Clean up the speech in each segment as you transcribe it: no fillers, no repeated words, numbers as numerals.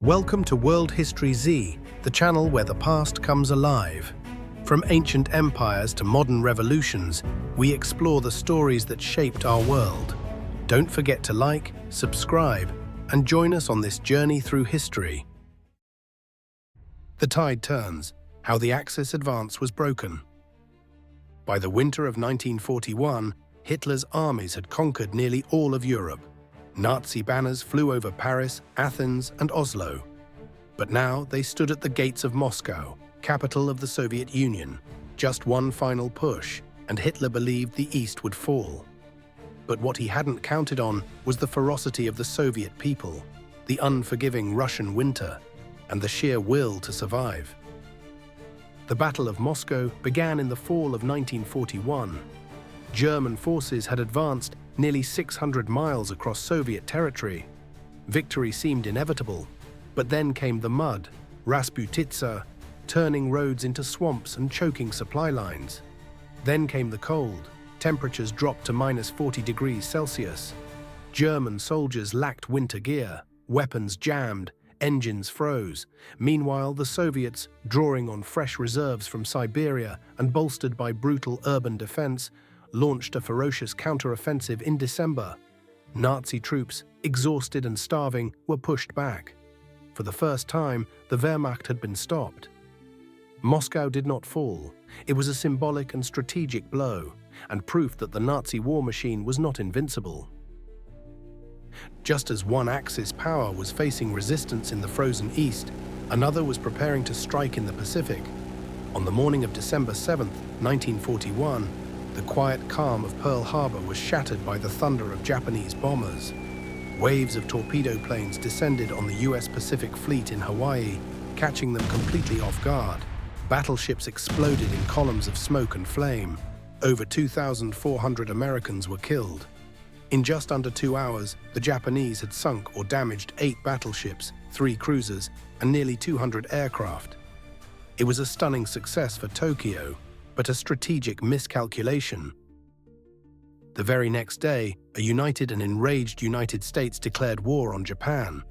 Welcome to World History Z, the channel where the past comes alive. From ancient empires to modern revolutions, we explore the stories that shaped our world. Don't forget to like, subscribe, and join us on this journey through history. The tide turns, how the Axis advance was broken. By the winter of 1941, Hitler's armies had conquered nearly all of Europe. Nazi banners flew over Paris, Athens, and Oslo. But now they stood at the gates of Moscow, capital of the Soviet Union. Just one final push, and Hitler believed the East would fall. But what he hadn't counted on was the ferocity of the Soviet people, the unforgiving Russian winter, and the sheer will to survive. The Battle of Moscow began in the fall of 1941. German forces had advanced nearly 600 miles across Soviet territory. Victory seemed inevitable, but then came the mud, Rasputitsa, turning roads into swamps and choking supply lines. Then came the cold. Temperatures dropped to -40 degrees Celsius. German soldiers lacked winter gear, weapons jammed, engines froze. Meanwhile, the Soviets, drawing on fresh reserves from Siberia and bolstered by brutal urban defense, launched a ferocious counter-offensive in December. Nazi troops, exhausted and starving, were pushed back. For the first time, the Wehrmacht had been stopped. Moscow did not fall. It was a symbolic and strategic blow, and proof that the Nazi war machine was not invincible. Just as one Axis power was facing resistance in the frozen East, another was preparing to strike in the Pacific. On the morning of December 7, 1941, the quiet calm of Pearl Harbor was shattered by the thunder of Japanese bombers. Waves of torpedo planes descended on the US Pacific Fleet in Hawaii, catching them completely off guard. Battleships exploded in columns of smoke and flame. Over 2,400 Americans were killed. In just under 2 hours, the Japanese had sunk or damaged 8 battleships, 3 cruisers, and nearly 200 aircraft. It was a stunning success for Tokyo, but a strategic miscalculation. The very next day, a united and enraged United States declared war on Japan.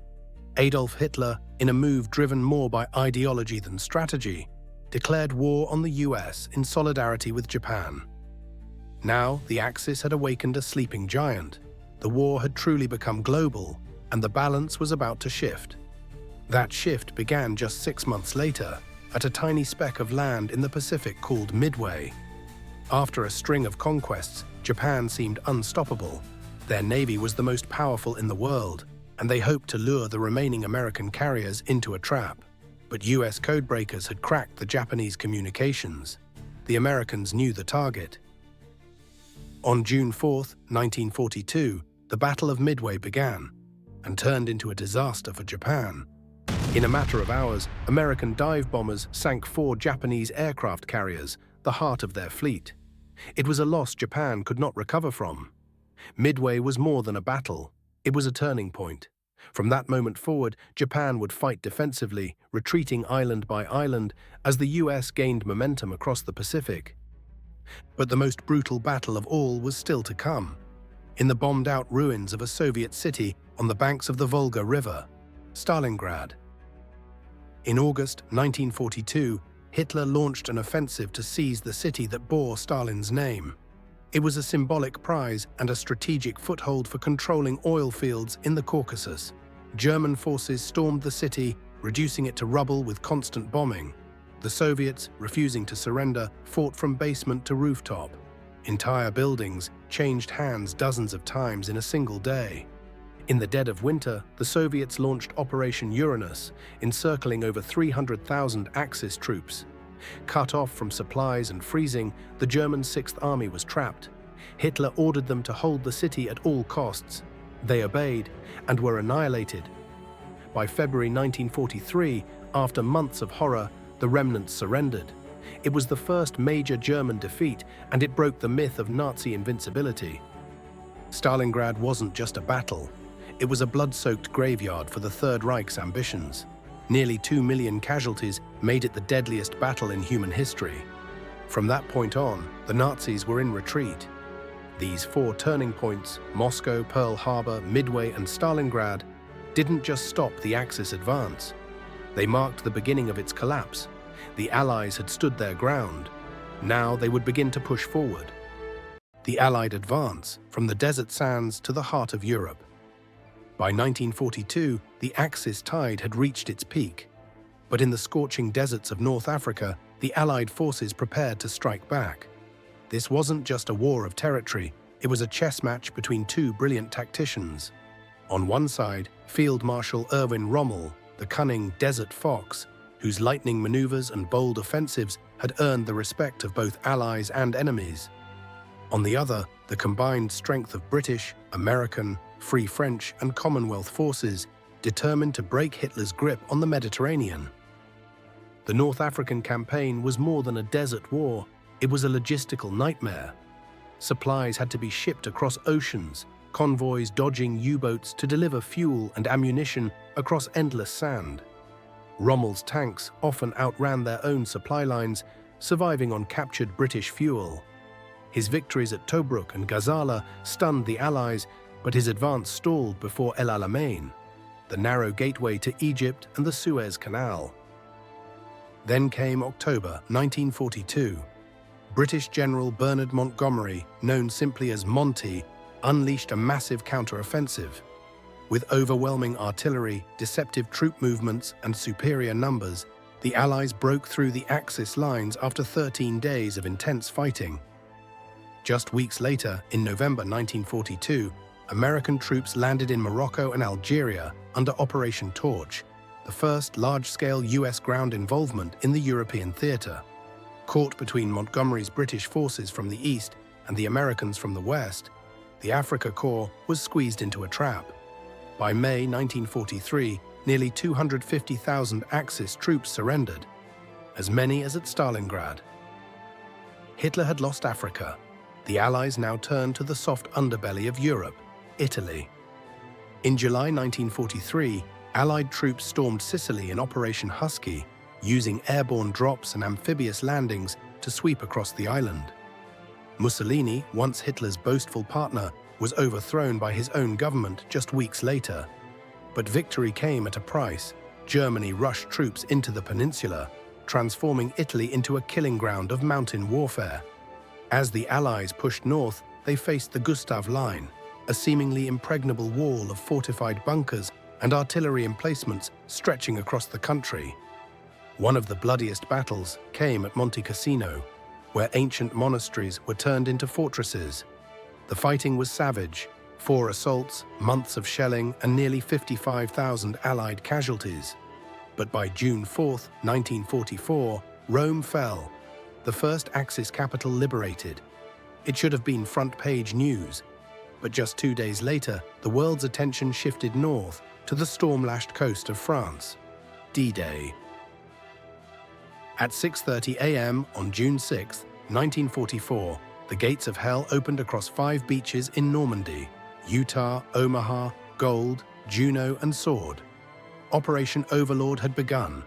Adolf Hitler, in a move driven more by ideology than strategy, declared war on the US in solidarity with Japan. Now, the Axis had awakened a sleeping giant. The war had truly become global, and the balance was about to shift. That shift began just 6 months later, at a tiny speck of land in the Pacific called Midway. After a string of conquests, Japan seemed unstoppable. Their navy was the most powerful in the world, and they hoped to lure the remaining American carriers into a trap. But US codebreakers had cracked the Japanese communications. The Americans knew the target. On June 4, 1942, the Battle of Midway began, and turned into a disaster for Japan. In a matter of hours, American dive bombers sank 4 Japanese aircraft carriers, the heart of their fleet. It was a loss Japan could not recover from. Midway was more than a battle. It was a turning point. From that moment forward, Japan would fight defensively, retreating island by island, as the US gained momentum across the Pacific. But the most brutal battle of all was still to come. In the bombed-out ruins of a Soviet city on the banks of the Volga River, Stalingrad. In August 1942, Hitler launched an offensive to seize the city that bore Stalin's name. It was a symbolic prize and a strategic foothold for controlling oil fields in the Caucasus. German forces stormed the city, reducing it to rubble with constant bombing. The Soviets, refusing to surrender, fought from basement to rooftop. Entire buildings changed hands dozens of times in a single day. In the dead of winter, the Soviets launched Operation Uranus, encircling over 300,000 Axis troops. Cut off from supplies and freezing, the German Sixth Army was trapped. Hitler ordered them to hold the city at all costs. They obeyed and were annihilated. By February 1943, after months of horror, the remnants surrendered. It was the first major German defeat, and it broke the myth of Nazi invincibility. Stalingrad wasn't just a battle. It was a blood-soaked graveyard for the Third Reich's ambitions. Nearly 2 million casualties made it the deadliest battle in human history. From that point on, the Nazis were in retreat. These 4 turning points, Moscow, Pearl Harbor, Midway, and Stalingrad, didn't just stop the Axis advance. They marked the beginning of its collapse. The Allies had stood their ground. Now they would begin to push forward. The Allied advance from the desert sands to the heart of Europe. By 1942, the Axis tide had reached its peak. But in the scorching deserts of North Africa, the Allied forces prepared to strike back. This wasn't just a war of territory, it was a chess match between two brilliant tacticians. On one side, Field Marshal Erwin Rommel, the cunning desert fox, whose lightning maneuvers and bold offensives had earned the respect of both allies and enemies. On the other, the combined strength of British, American, Free French and Commonwealth forces determined to break Hitler's grip on the Mediterranean. The North African campaign was more than a desert war, it was a logistical nightmare. Supplies had to be shipped across oceans, convoys dodging U-boats to deliver fuel and ammunition across endless sand. Rommel's tanks often outran their own supply lines, surviving on captured British fuel. His victories at Tobruk and Gazala stunned the Allies, but his advance stalled before El Alamein, the narrow gateway to Egypt and the Suez Canal. Then came October 1942. British General Bernard Montgomery, known simply as Monty, unleashed a massive counter-offensive. With overwhelming artillery, deceptive troop movements, and superior numbers, the Allies broke through the Axis lines after 13 days of intense fighting. Just weeks later, in November 1942, American troops landed in Morocco and Algeria under Operation Torch, the first large-scale US ground involvement in the European theater. Caught between Montgomery's British forces from the east and the Americans from the west, the Afrika Korps was squeezed into a trap. By May 1943, nearly 250,000 Axis troops surrendered, as many as at Stalingrad. Hitler had lost Africa. The Allies now turned to the soft underbelly of Europe, Italy. In July 1943, Allied troops stormed Sicily in Operation Husky, using airborne drops and amphibious landings to sweep across the island. Mussolini, once Hitler's boastful partner, was overthrown by his own government just weeks later. But victory came at a price. Germany rushed troops into the peninsula, transforming Italy into a killing ground of mountain warfare. As the Allies pushed north, they faced the Gustav Line, a seemingly impregnable wall of fortified bunkers and artillery emplacements stretching across the country. One of the bloodiest battles came at Monte Cassino, where ancient monasteries were turned into fortresses. The fighting was savage: 4 assaults, months of shelling, and nearly 55,000 Allied casualties. But by June 4, 1944, Rome fell, the first Axis capital liberated. It should have been front-page news. But just 2 days later, the world's attention shifted north to the storm-lashed coast of France. D-Day. At 6:30 a.m. on June 6, 1944, the gates of hell opened across 5 beaches in Normandy: Utah, Omaha, Gold, Juno, and Sword. Operation Overlord had begun.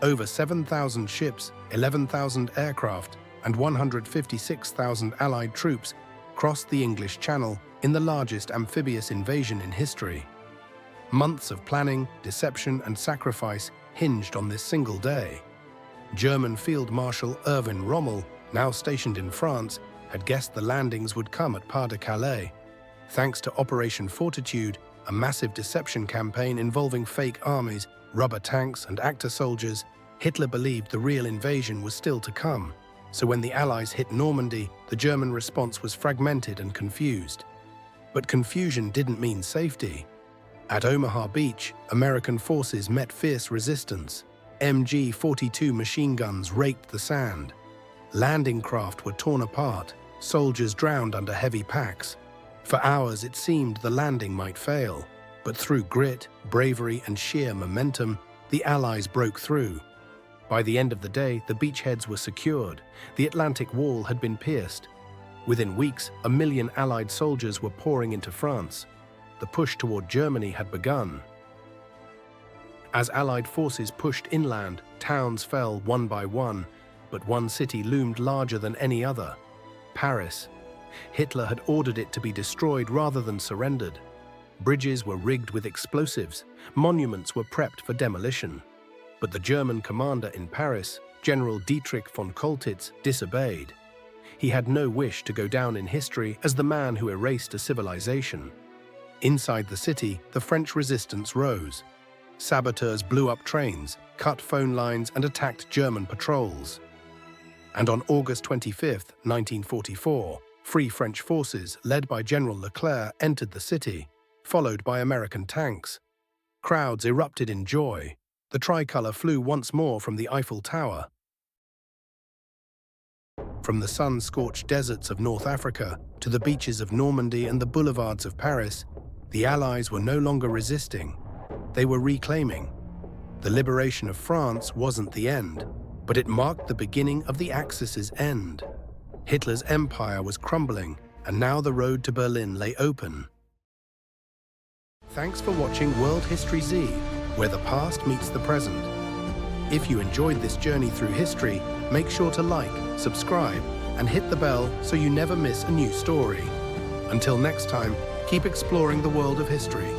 Over 7,000 ships, 11,000 aircraft, and 156,000 Allied troops crossed the English Channel in the largest amphibious invasion in history. Months of planning, deception, and sacrifice hinged on this single day. German Field Marshal Erwin Rommel, now stationed in France, had guessed the landings would come at Pas-de-Calais. Thanks to Operation Fortitude, a massive deception campaign involving fake armies, rubber tanks, and actor soldiers, Hitler believed the real invasion was still to come. So when the Allies hit Normandy, the German response was fragmented and confused. But confusion didn't mean safety. At Omaha Beach, American forces met fierce resistance. MG-42 machine guns raked the sand. Landing craft were torn apart, soldiers drowned under heavy packs. For hours it seemed the landing might fail, but through grit, bravery, and sheer momentum, the Allies broke through. By the end of the day, the beachheads were secured. The Atlantic Wall had been pierced. Within weeks, 1 million Allied soldiers were pouring into France. The push toward Germany had begun. As Allied forces pushed inland, towns fell one by one, but one city loomed larger than any other: Paris. Hitler had ordered it to be destroyed rather than surrendered. Bridges were rigged with explosives, monuments were prepped for demolition. But the German commander in Paris, General Dietrich von Choltitz, disobeyed. He had no wish to go down in history as the man who erased a civilization. Inside the city, the French resistance rose. Saboteurs blew up trains, cut phone lines, and attacked German patrols. And on August 25, 1944, Free French forces, led by General Leclerc, entered the city, followed by American tanks. Crowds erupted in joy. The tricolour flew once more from the Eiffel Tower. From the sun-scorched deserts of North Africa to the beaches of Normandy and the boulevards of Paris, the Allies were no longer resisting. They were reclaiming. The liberation of France wasn't the end, but it marked the beginning of the Axis's end. Hitler's empire was crumbling, and now the road to Berlin lay open. Thanks for watching World History Z, where the past meets the present. If you enjoyed this journey through history, make sure to like, subscribe, and hit the bell so you never miss a new story. Until next time, keep exploring the world of history.